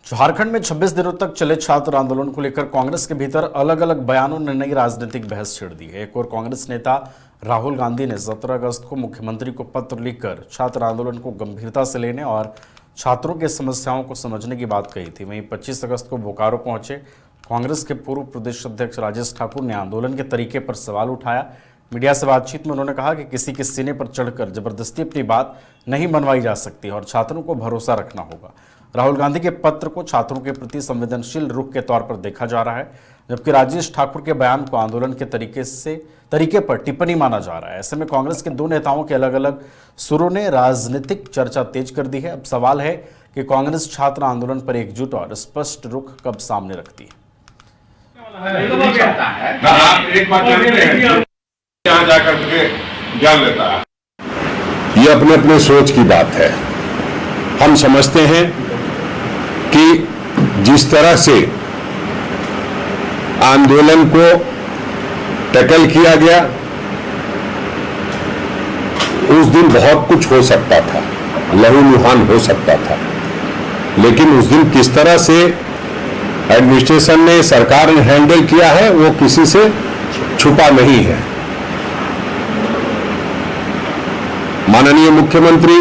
झारखंड में 26 दिनों तक चले छात्र आंदोलन को लेकर कांग्रेस के भीतर अलग अलग बयानों ने नई राजनीतिक बहस छेड़ दी है। एक और कांग्रेस नेता राहुल गांधी ने 17 अगस्त को मुख्यमंत्री को पत्र लिखकर छात्र आंदोलन को गंभीरता से लेने और छात्रों की समस्याओं को समझने की बात कही थी। वहीं 25 अगस्त को बोकारो पहुंचे कांग्रेस के पूर्व प्रदेश अध्यक्ष राजेश ठाकुर ने आंदोलन के तरीके पर सवाल उठाया। मीडिया से बातचीत में उन्होंने कहा कि किसी के सीने पर चढ़कर जबरदस्ती अपनी बात नहीं मनवाई जा सकती और छात्रों को भरोसा रखना होगा। राहुल गांधी के पत्र को छात्रों के प्रति संवेदनशील रुख के तौर पर देखा जा रहा है, जबकि राजेश ठाकुर के बयान को आंदोलन के तरीके पर टिप्पणी माना जा रहा है। ऐसे में कांग्रेस के दो नेताओं के अलग अलग सुरों ने राजनीतिक चर्चा तेज कर दी है। अब सवाल है कि कांग्रेस छात्र आंदोलन पर एकजुट और स्पष्ट रुख कब सामने रखती है। ये अपने अपने सोच की बात है। हम समझते हैं कि जिस तरह से आंदोलन को टैकल किया गया, उस दिन बहुत कुछ हो सकता था, लहूलुहान हो सकता था, लेकिन उस दिन किस तरह से एडमिनिस्ट्रेशन ने, सरकार ने हैंडल किया है वो किसी से छुपा नहीं है। माननीय मुख्यमंत्री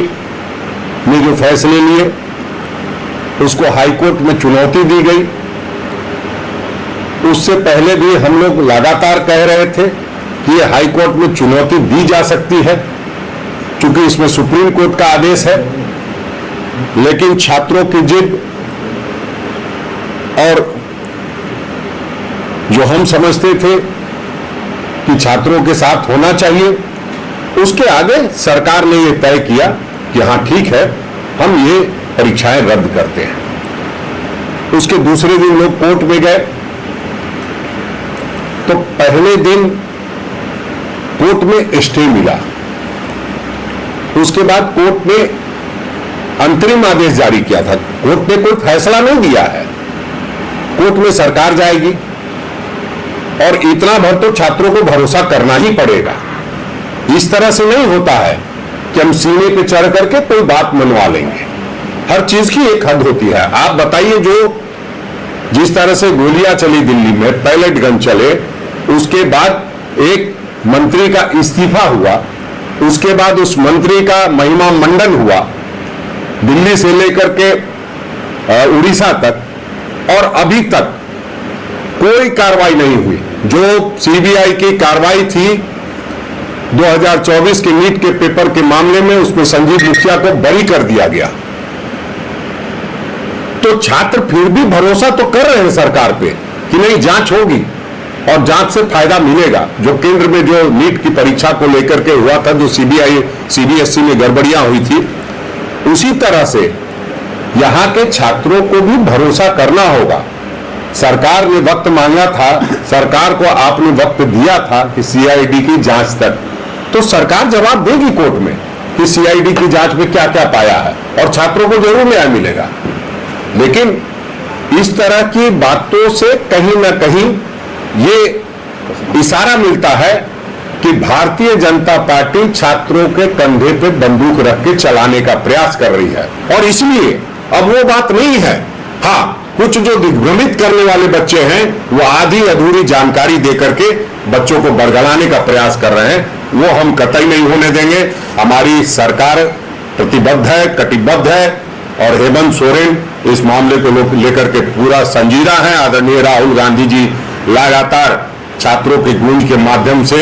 ने जो फैसले लिए उसको हाईकोर्ट में चुनौती दी गई। उससे पहले भी हम लोग लगातार कह रहे थे कि ये हाईकोर्ट में चुनौती दी जा सकती है, क्योंकि इसमें सुप्रीम कोर्ट का आदेश है। लेकिन छात्रों की जिद और जो हम समझते थे कि छात्रों के साथ होना चाहिए, उसके आगे सरकार ने यह तय किया कि हाँ ठीक है, हम ये परीक्षाएं रद्द करते हैं। उसके दूसरे दिन लोग कोर्ट में गए, तो पहले दिन कोर्ट में स्टे मिला। उसके बाद कोर्ट ने अंतरिम आदेश जारी किया था। कोर्ट ने कोई फैसला नहीं दिया है, कोर्ट में सरकार जाएगी और इतना भर तो छात्रों को भरोसा करना ही पड़ेगा। इस तरह से नहीं होता है कि हम सीने पे चढ़ करके कोई बात मनवा लेंगे। हर चीज की एक हद होती है। आप बताइए, जो जिस तरह से गोलियां चली दिल्ली में, पैलेट गन चले, उसके बाद एक मंत्री का इस्तीफा हुआ, उसके बाद उस मंत्री का महिमा मंडन हुआ दिल्ली से लेकर के उड़ीसा तक, और अभी तक कोई कार्रवाई नहीं हुई। जो सीबीआई की कार्रवाई थी 2024 के नीट के पेपर के मामले में, उसमें संजीव मुखिया को बरी कर दिया गया। तो छात्र फिर भी भरोसा तो कर रहे हैं सरकार पे कि नहीं, जांच होगी और जांच से फायदा मिलेगा। जो केंद्र में जो नीट की परीक्षा को लेकर के हुआ था, जो सीबीएसई में गड़बड़ियां हुई थी, उसी तरह से यहां के छात्रों को भी भरोसा करना होगा। सरकार ने वक्त मांगा था, सरकार को आपने वक्त दिया था कि सीआईडी की जांच तक, तो सरकार जवाब देगी कोर्ट में कि सीआईडी की जांच में क्या क्या पाया है, और छात्रों को जरूर न्याय मिलेगा। लेकिन इस तरह की बातों से कहीं ना कहीं ये इशारा मिलता है कि भारतीय जनता पार्टी छात्रों के कंधे पे बंदूक रख के चलाने का प्रयास कर रही है, और इसलिए अब वो बात नहीं है। हाँ, कुछ जो दिग्भ्रमित करने वाले बच्चे हैं, वो आधी अधूरी जानकारी देकर के बच्चों को बरगलाने का प्रयास कर रहे हैं, वो हम कतई नहीं होने देंगे। हमारी सरकार प्रतिबद्ध है, कटिबद्ध है, और हेमंत सोरेन इस मामले को लेकर के पूरा संजीदा है। आदरणीय राहुल गांधी जी लगातार छात्रों की गूंज के माध्यम से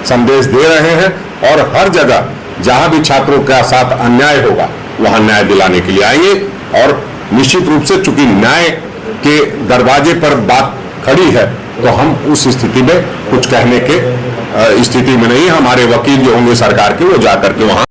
संदेश दे रहे हैं, और हर जगह जहां भी छात्रों के साथ अन्याय होगा वहां न्याय दिलाने के लिए आएंगे। और निश्चित रूप से चूंकि न्याय के दरवाजे पर बात खड़ी है, तो हम उस स्थिति में कुछ कहने के स्थिति में नहीं। हमारे वकील जो होंगे सरकार के, वो जाकर के वहां